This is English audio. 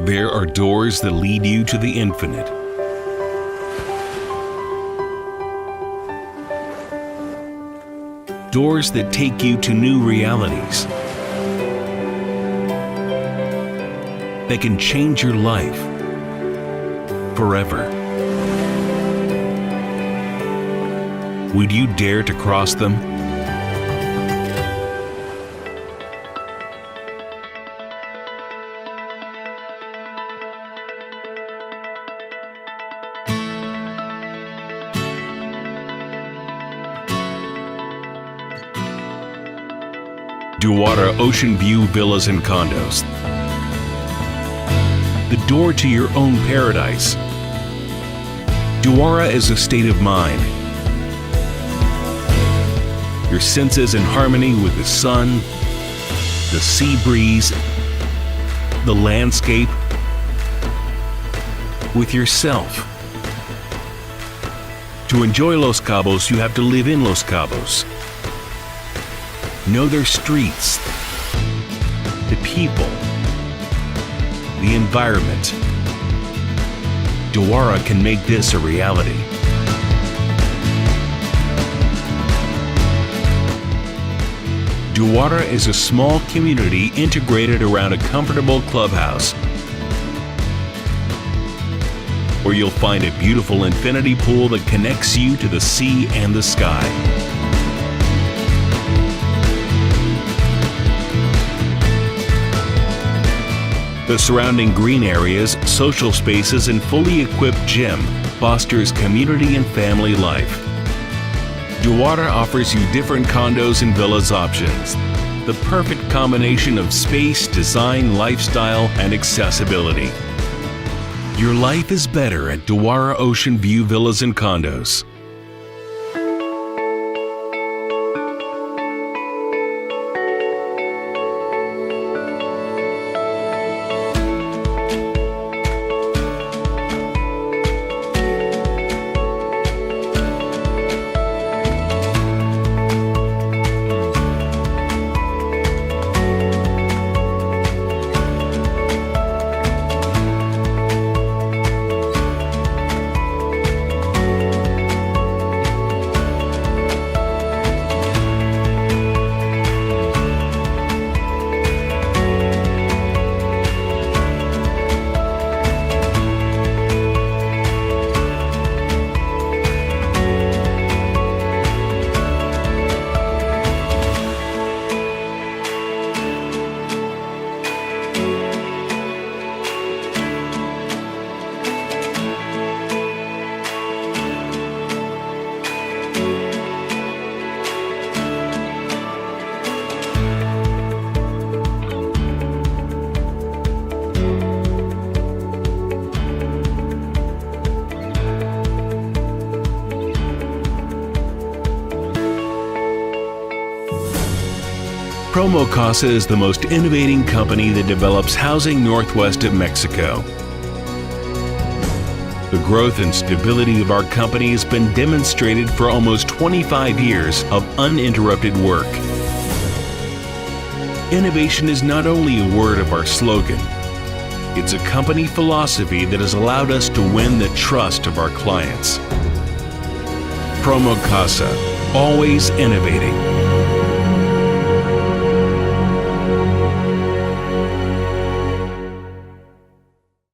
There are doors that lead you to the infinite. Doors that take you to new realities. That can change your life forever. Would you dare to cross them? Duara Ocean View Villas and Condos. The door to your own paradise. Duara is a state of mind. Your senses in harmony with the sun, the sea breeze, the landscape, with yourself. To enjoy Los Cabos, you have to live in Los Cabos. Know their streets, the people, the environment. Duara can make this a reality. Duara is a small community integrated around a comfortable clubhouse, where you'll find a beautiful infinity pool that connects you to the sea and the sky. The surrounding green areas, social spaces, and fully equipped gym fosters community and family life. Duara offers you different condos and villas options. The perfect combination of space, design, lifestyle, and accessibility. Your life is better at Duara Ocean View Villas and Condos. Promo Casa is the most innovating company that develops housing northwest of Mexico. The growth and stability of our company has been demonstrated for almost 25 years of uninterrupted work. Innovation is not only a word of our slogan, it's a company philosophy that has allowed us to win the trust of our clients. Promo Casa, always innovating.